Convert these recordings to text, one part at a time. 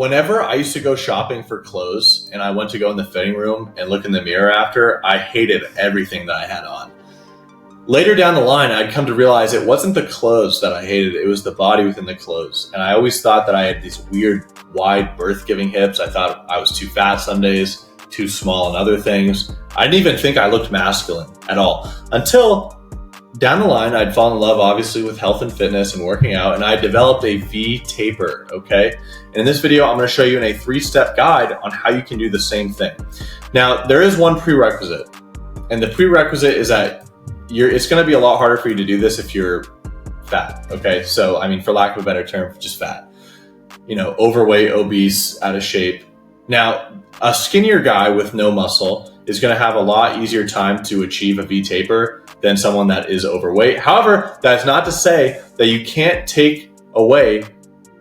Whenever I used to go shopping for clothes and I went to go in the fitting room and look in the mirror after, I hated everything that I had on. Later down the line, I'd come to realize it wasn't the clothes that I hated, it was the body within the clothes. And I always thought that I had these weird, wide, birth-giving hips. I thought I was too fat some days, too small in other things. I didn't even think I looked masculine at all. Until down the line, I'd fallen in love, obviously, with health and fitness and working out, and I developed a V taper, okay? And in this video, I'm gonna show you in a 3-step guide on how you can do the same thing. Now, there is one prerequisite, and the prerequisite is that it's gonna be a lot harder for you to do this if you're fat, okay? So, I mean, for lack of a better term, just fat. You know, overweight, obese, out of shape. Now, a skinnier guy with no muscle is gonna have a lot easier time to achieve a V taper than someone that is overweight. However, that's not to say that you can't take away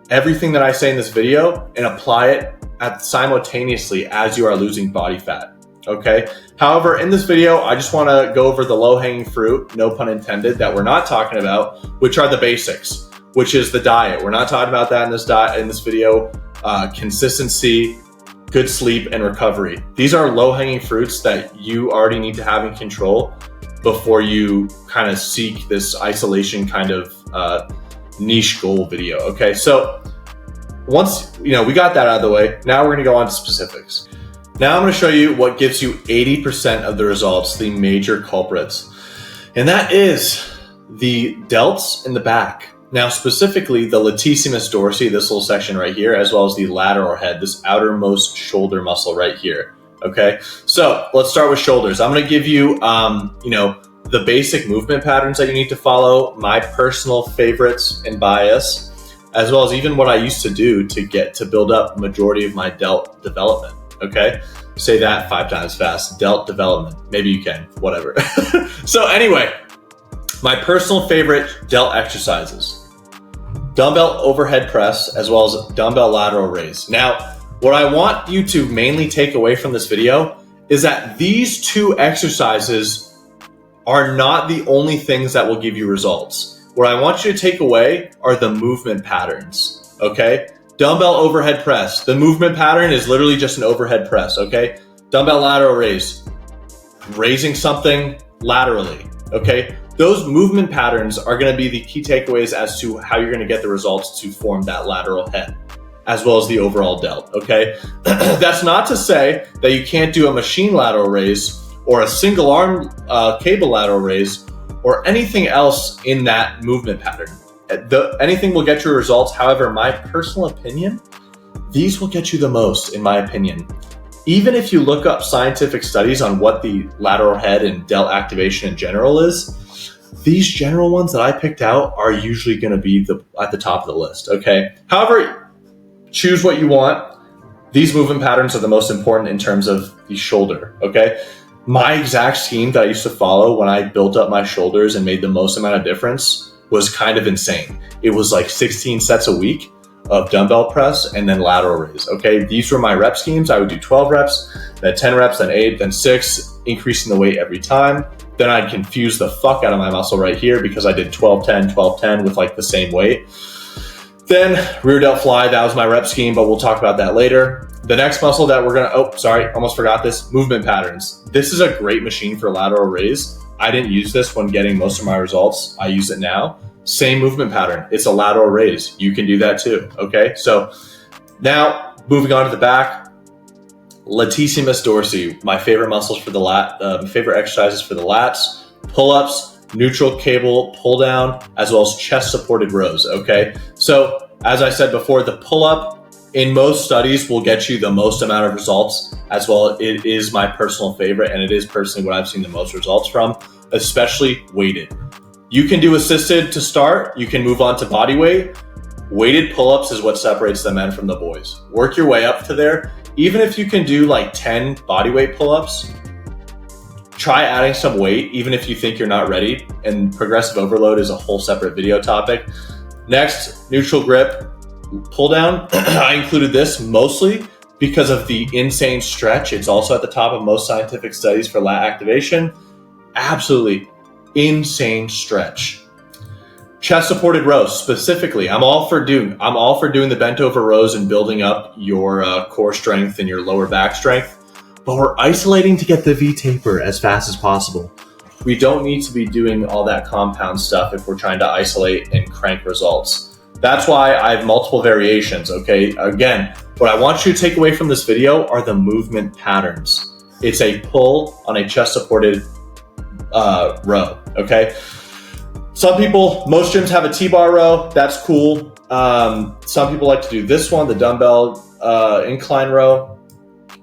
everything that I say in this video and apply it simultaneously as you are losing body fat, okay? However, in this video, I just wanna go over the low-hanging fruit, no pun intended, that we're not talking about, which are the basics, which is the diet. We're not talking about that in this video. Consistency, good sleep, and recovery. These are low-hanging fruits that you already need to have in control before you kind of seek this isolation kind of niche goal video, okay? So once we got that out of the way, now we're gonna go on to specifics. Now I'm gonna show you what gives you 80% of the results, the major culprits. And that is the delts in the back. Now, specifically the latissimus dorsi, this little section right here, as well as the lateral head, this outermost shoulder muscle right here. Okay, so let's start with shoulders. I'm going to give you, the basic movement patterns that you need to follow, my personal favorites and bias, as well as even what I used to do to build up majority of my delt development. Okay, say that 5 times fast. Delt development. Maybe you can. Whatever. So anyway, my personal favorite delt exercises: dumbbell overhead press, as well as dumbbell lateral raise. Now, what I want you to mainly take away from this video is that these 2 exercises are not the only things that will give you results. What I want you to take away are the movement patterns, okay? Dumbbell overhead press. The movement pattern is literally just an overhead press, okay? Dumbbell lateral raise, raising something laterally, okay? Those movement patterns are gonna be the key takeaways as to how you're gonna get the results to form that lateral head, as well as the overall delt, okay? That's not to say that you can't do a machine lateral raise or a single arm cable lateral raise or anything else in that movement pattern. Anything will get you results. However, my personal opinion, these will get you the most, in my opinion. Even if you look up scientific studies on what the lateral head and delt activation in general is, these general ones that I picked out are usually gonna be at the top of the list, okay? However, choose what you want. These movement patterns are the most important in terms of the shoulder, okay? My exact scheme that I used to follow when I built up my shoulders and made the most amount of difference was kind of insane. It was like 16 sets a week of dumbbell press and then lateral raise, okay? These were my rep schemes. I would do 12 reps, then 10 reps, then 8, then 6, increasing the weight every time. Then I'd confuse the fuck out of my muscle right here because I did 12-10, 12-10 with like the same weight. Then rear delt fly, that was my rep scheme, but we'll talk about that later. The next muscle that we're gonna, almost forgot this, movement patterns. This is a great machine for lateral raise. I didn't use this when getting most of my results. I use it now. Same movement pattern, it's a lateral raise. You can do that too, okay? So now moving on to the back, latissimus dorsi, my favorite muscles for the favorite exercises for the lats, pull-ups, neutral cable pull down, as well as chest supported rows, okay? So as I said before, the pull-up in most studies will get you the most amount of results as well. It is my personal favorite, and it is personally what I've seen the most results from, especially weighted. You can do assisted to start, you can move on to body weight. Weighted pull-ups is what separates the men from the boys. Work your way up to there. Even if you can do like 10 body weight pull-ups, try adding some weight, even if you think you're not ready. And progressive overload is a whole separate video topic. Next, neutral grip pull down. I included this mostly because of the insane stretch. It's also at the top of most scientific studies for lat activation. Absolutely insane stretch. Chest supported rows specifically. I'm all for doing the bent over rows and building up your core strength and your lower back strength. But we're isolating to get the V taper as fast as possible. We don't need to be doing all that compound stuff if we're trying to isolate and crank results. That's why I have multiple variations, okay? Again, what I want you to take away from this video are the movement patterns. It's a pull on a chest supported row, okay? Most gyms have a T-bar row. That's cool. Some people like to do this one, the dumbbell incline row.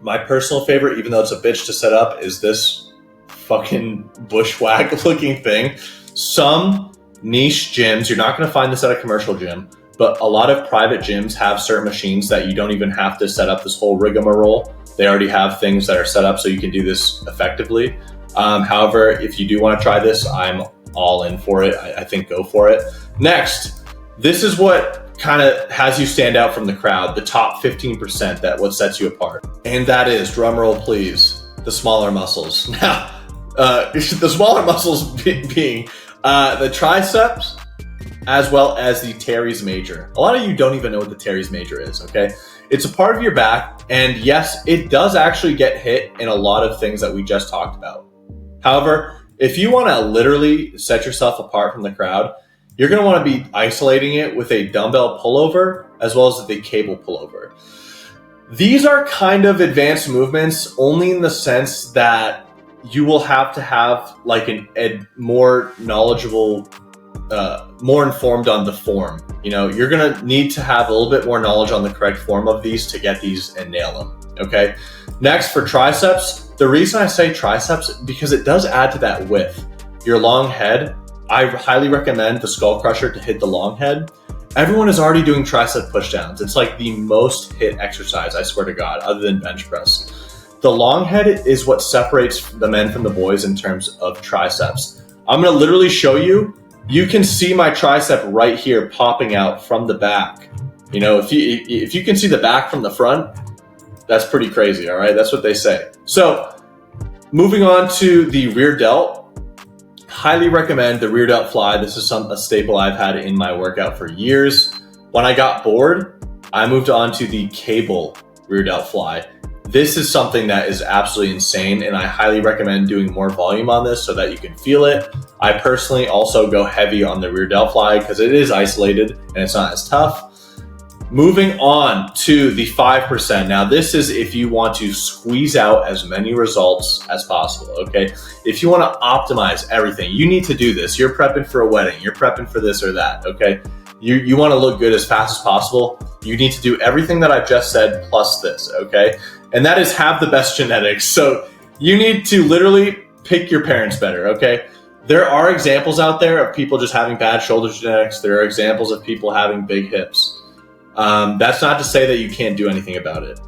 My personal favorite, even though it's a bitch to set up, is this fucking bushwhack looking thing. Some niche gyms, you're not going to find this at a commercial gym, but a lot of private gyms have certain machines that you don't even have to set up this whole rigmarole. They already have things that are set up so you can do this effectively. However, if you do want to try this, I'm all in for it. I think go for it. Next, this is what kind of has you stand out from the crowd, the top 15%, that what sets you apart. And that is, drum roll please, the smaller muscles. Now, the smaller muscles being the triceps as well as the teres major. A lot of you don't even know what the teres major is, okay? It's a part of your back, and yes, it does actually get hit in a lot of things that we just talked about. However, if you want to literally set yourself apart from the crowd, you're going to want to be isolating it with a dumbbell pullover as well as the cable pullover. These are kind of advanced movements only in the sense that you will have to have like a more knowledgeable, more informed on the form. You know, you're going to need to have a little bit more knowledge on the correct form of these to get these and nail them. Okay. Next, for triceps, the reason I say triceps, because it does add to that width. Your long head, I highly recommend the skull crusher to hit the long head. Everyone is already doing tricep pushdowns. It's like the most hit exercise, I swear to God, other than bench press. The long head is what separates the men from the boys in terms of triceps. I'm gonna literally show you. You can see my tricep right here popping out from the back. You know, if you can see the back from the front, that's pretty crazy, all right? That's what they say. So moving on to the rear delt, highly recommend the rear delt fly. This is a staple I've had in my workout for years. When I got bored, I moved on to the cable rear delt fly. This is something that is absolutely insane, and I highly recommend doing more volume on this so that you can feel it. I personally also go heavy on the rear delt fly because it is isolated and it's not as tough. Moving on to the 5%. Now, this is if you want to squeeze out as many results as possible, okay? If you want to optimize everything, you need to do this. You're prepping for a wedding. You're prepping for this or that, okay? You want to look good as fast as possible. You need to do everything that I've just said plus this, okay? And that is have the best genetics. So you need to literally pick your parents better, okay? There are examples out there of people just having bad shoulder genetics. There are examples of people having big hips. That's not to say that you can't do anything about it.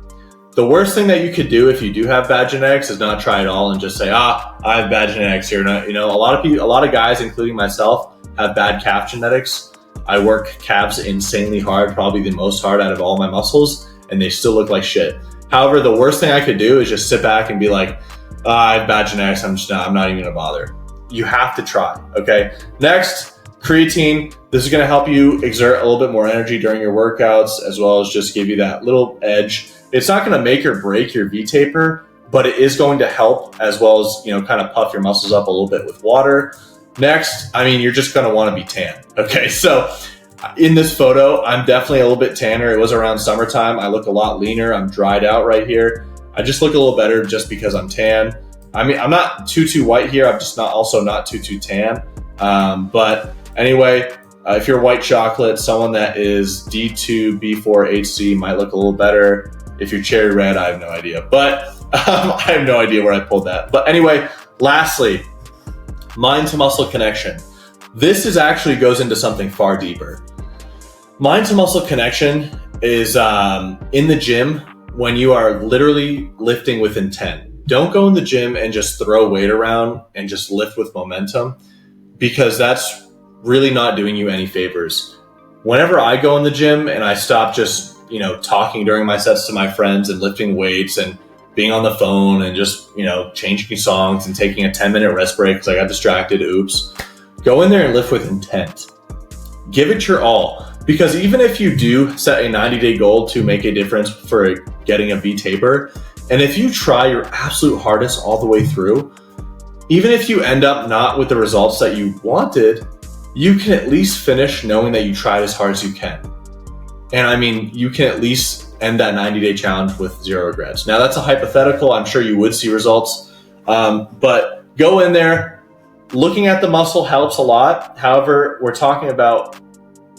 The worst thing that you could do if you do have bad genetics is not try at all and just say, I have bad genetics. You're not, a lot of guys, including myself, have bad calf genetics. I work calves insanely hard, probably the most hard out of all my muscles, and they still look like shit. However, the worst thing I could do is just sit back and be like, I have bad genetics. I'm not even gonna bother. You have to try, okay? Next, creatine. This is gonna help you exert a little bit more energy during your workouts, as well as just give you that little edge. It's not gonna make or break your V-taper, but it is going to help, as well as, kind of puff your muscles up a little bit with water. Next, you're just gonna wanna be tan, okay? So in this photo, I'm definitely a little bit tanner. It was around summertime. I look a lot leaner. I'm dried out right here. I just look a little better just because I'm tan. I'm not too white here. I'm just not too tan. But anyway, if you're white chocolate, someone that is D2, B4, HC might look a little better. If you're cherry red, I have no idea. But I have no idea where I pulled that. But anyway, lastly, mind to muscle connection. This actually goes into something far deeper. Mind to muscle connection is in the gym when you are literally lifting with intent. Don't go in the gym and just throw weight around and just lift with momentum, because that's really not doing you any favors. Whenever I go in the gym and I stop just, talking during my sets to my friends and lifting weights and being on the phone and just, changing songs and taking a 10-minute rest break because I got distracted, oops. Go in there and lift with intent. give it your all. Because even if you do set a 90-day goal to make a difference for getting a V taper, and if you try your absolute hardest all the way through, even if you end up not with the results that you wanted, you can at least finish knowing that you tried as hard as you can. And I mean, you can at least end that 90-day challenge with 0 regrets. Now that's a hypothetical. I'm sure you would see results, but go in there. Looking at the muscle helps a lot. However, we're talking about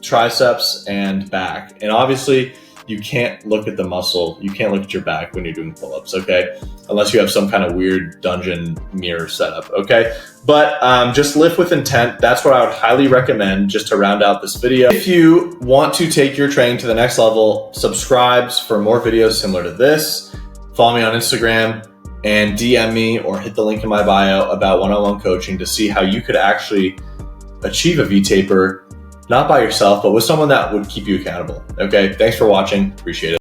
triceps and back. And obviously you can't look at the muscle. You can't look at your back when you're doing pull-ups, okay? Unless you have some kind of weird dungeon mirror setup, okay? But just lift with intent. That's what I would highly recommend just to round out this video. If you want to take your training to the next level, subscribe for more videos similar to this. Follow me on Instagram and DM me or hit the link in my bio about one-on-one coaching to see how you could actually achieve a V-taper, not by yourself, but with someone that would keep you accountable. Okay, thanks for watching. Appreciate it.